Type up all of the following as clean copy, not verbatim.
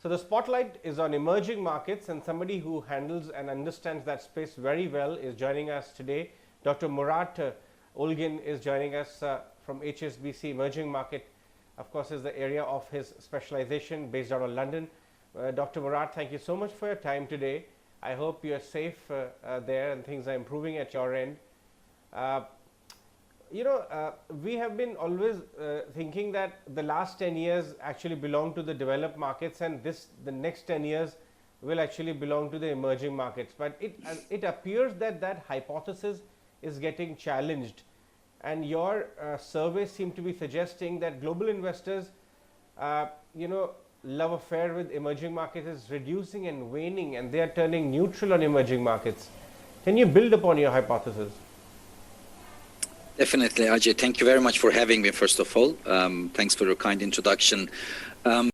So the spotlight is on emerging markets, and somebody who handles and understands that space very well is joining us today. Dr. Murat Ulgen is joining us from HSBC. Emerging market, of course, is the area of his specialization, based out of London. Dr. Murat, thank you so much for your time today. I hope you are safe there and things are improving at your end. We have been always thinking that the last 10 years actually belong to the developed markets, and the next 10 years will actually belong to the emerging markets. But it appears that that hypothesis is getting challenged, and your survey seem to be suggesting that global investors, love affair with emerging markets is reducing and waning, and they are turning neutral on emerging markets. Can you build upon your hypothesis? Definitely, Ajay. Thank you very much for having me, first of all. Thanks for your kind introduction.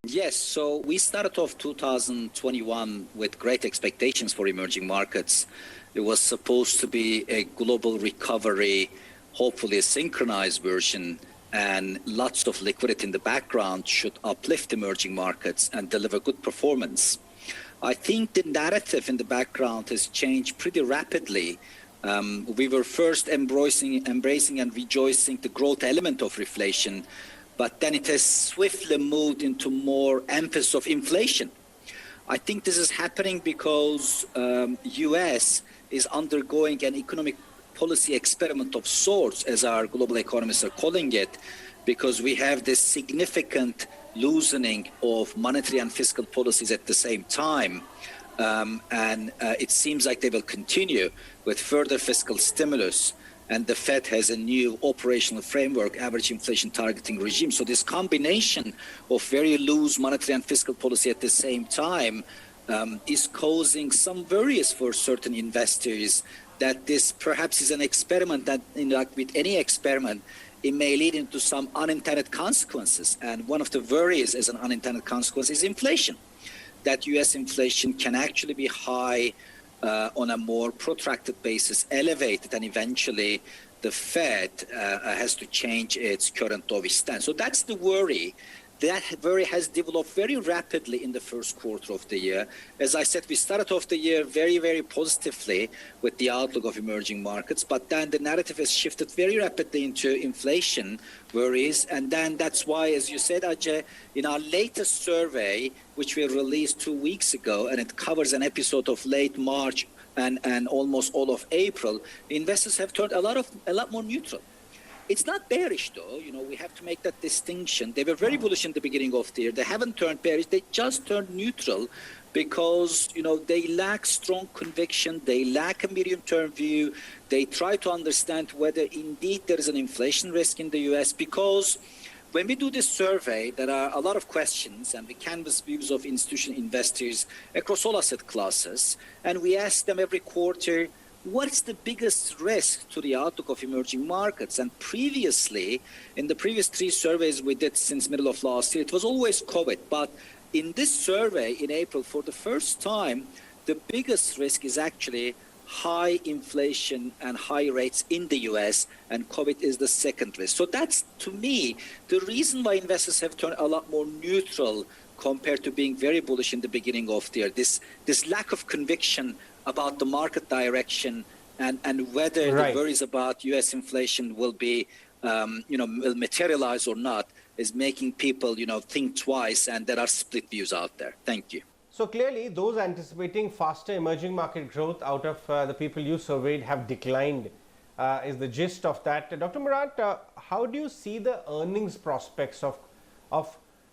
Yes, so we started off 2021 with great expectations for emerging markets. It was supposed to be a global recovery, hopefully a synchronized version, and lots of liquidity in the background should uplift emerging markets and deliver good performance. I think the narrative in the background has changed pretty rapidly. We were first embracing and rejoicing the growth element of reflation, but then it has swiftly moved into more emphasis of inflation. I think this is happening because US is undergoing an economic policy experiment of sorts, as our global economists are calling it, because we have this significant loosening of monetary and fiscal policies at the same time. It seems like they will continue with further fiscal stimulus, and the Fed has a new operational framework, average inflation targeting regime. So this combination of very loose monetary and fiscal policy at the same time is causing some worries for certain investors that this perhaps is an experiment that, like with any experiment, it may lead into some unintended consequences. And one of the worries as an unintended consequence is inflation. That US inflation can actually be high on a more protracted basis, elevated, and eventually the Fed has to change its current dovish stance. So that's the worry. That worry has developed very rapidly in the first quarter of the year. As I said, we started off the year very, very positively with the outlook of emerging markets, but then the narrative has shifted very rapidly into inflation worries. And then that's why, as you said, Ajay, in our latest survey, which we released 2 weeks ago, and it covers an episode of late March and almost all of April, investors have turned a lot more neutral. It's not bearish, though. We have to make that distinction. They were very bullish in the beginning of the year. They haven't turned bearish. They just turned neutral because, they lack strong conviction. They lack a medium-term view. They try to understand whether indeed there is an inflation risk in the U.S. because when we do this survey, there are a lot of questions, and we canvass views of institutional investors across all asset classes. And we ask them every quarter, what's the biggest risk to the outlook of emerging markets? And previously, in the previous 3 surveys we did since middle of last year, it was always COVID. But in this survey in April, for the first time, the biggest risk is actually high inflation and high rates in the US, and COVID is the second risk. So that's, to me, the reason why investors have turned a lot more neutral compared to being very bullish in the beginning of the year. This lack of conviction about the market direction and whether the worries about US inflation will be, will materialize or not is making people, think twice, and there are split views out there. Thank you. So clearly, those anticipating faster emerging market growth out of the people you surveyed have declined, is the gist of that. Dr. Murat, how do you see the earnings prospects of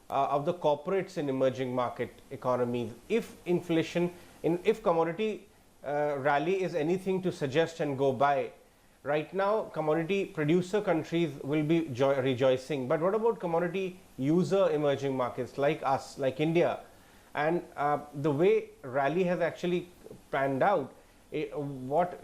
the corporates in emerging market economies if inflation, if commodity rally is anything to suggest and go by? Right now, commodity producer countries will be rejoicing, but what about commodity user emerging markets like us, like India? And the way rally has actually panned out, what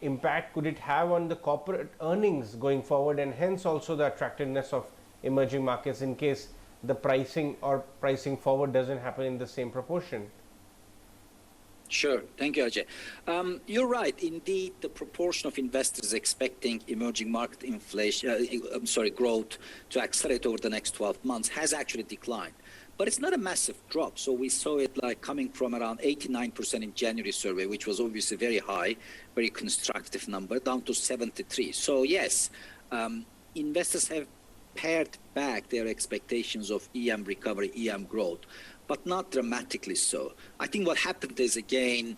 impact could it have on the corporate earnings going forward, and hence also the attractiveness of emerging markets in case the pricing or pricing forward doesn't happen in the same proportion? Sure. Thank you, Ajay. You're right. Indeed, the proportion of investors expecting emerging market growth to accelerate over the next 12 months has actually declined. but it's not a massive drop. So we saw it like coming from around 89% in January survey, which was obviously very high, very constructive number, down to 73. So yes, investors have pared back their expectations of EM recovery, EM growth, but not dramatically so. I think what happened is, again,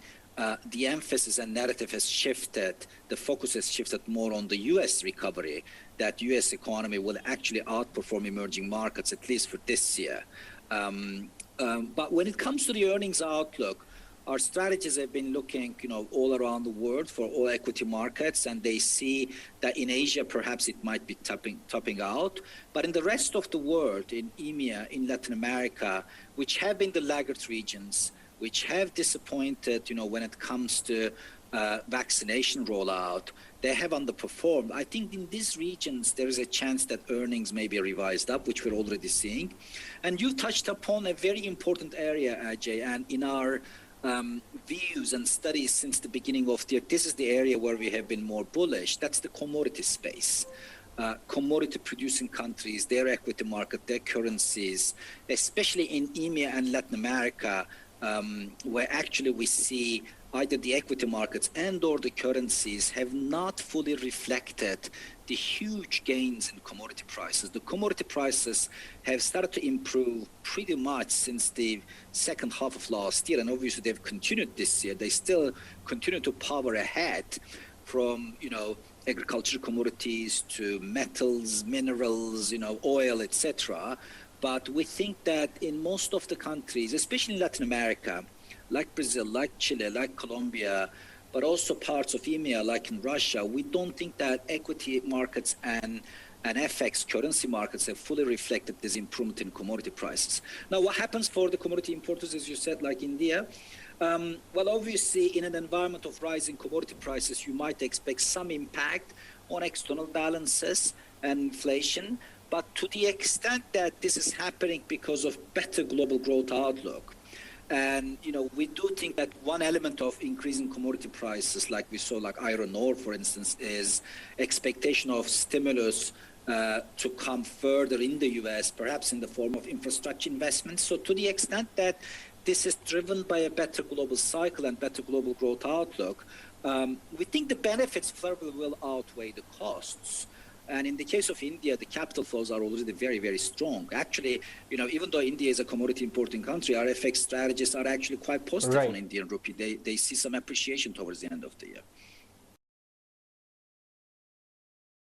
the emphasis and narrative has shifted, the focus has shifted more on the U.S. recovery, that U.S. economy will actually outperform emerging markets, at least for this year. But when it comes to the earnings outlook, our strategists have been looking, all around the world for all equity markets, and they see that in Asia, perhaps it might be topping out. But in the rest of the world, in EMEA, in Latin America, which have been the laggard regions, which have disappointed, when it comes to vaccination rollout, they have underperformed. I think in these regions, there is a chance that earnings may be revised up, which we're already seeing. And you touched upon a very important area, Ajay, and in our views and studies since the beginning of the year, this is the area where we have been more bullish. That's the commodity space. Commodity producing countries, their equity market, their currencies, especially in EMEA and Latin America, where actually we see either the equity markets and or the currencies have not fully reflected the huge gains in commodity prices. The commodity prices have started to improve pretty much since the second half of last year, and obviously they've continued this year. They still continue to power ahead from, agricultural commodities to metals, minerals, oil, etc. But we think that in most of the countries, especially in Latin America, like Brazil, like Chile, like Colombia, but also parts of EMEA, like in Russia, we don't think that equity markets and FX currency markets have fully reflected this improvement in commodity prices. Now, what happens for the commodity importers, as you said, like India? Well, obviously, in an environment of rising commodity prices, you might expect some impact on external balances and inflation. But to the extent that this is happening because of better global growth outlook, and we do think that one element of increasing commodity prices, like we saw, like iron ore, for instance, is expectation of stimulus to come further in the U.S., perhaps in the form of infrastructure investments. So to the extent that this is driven by a better global cycle and better global growth outlook, we think the benefits will outweigh the costs. And in the case of India, the capital flows are already very, very strong. Actually, even though India is a commodity importing country, our FX strategists are actually quite positive on Indian rupee. They see some appreciation towards the end of the year.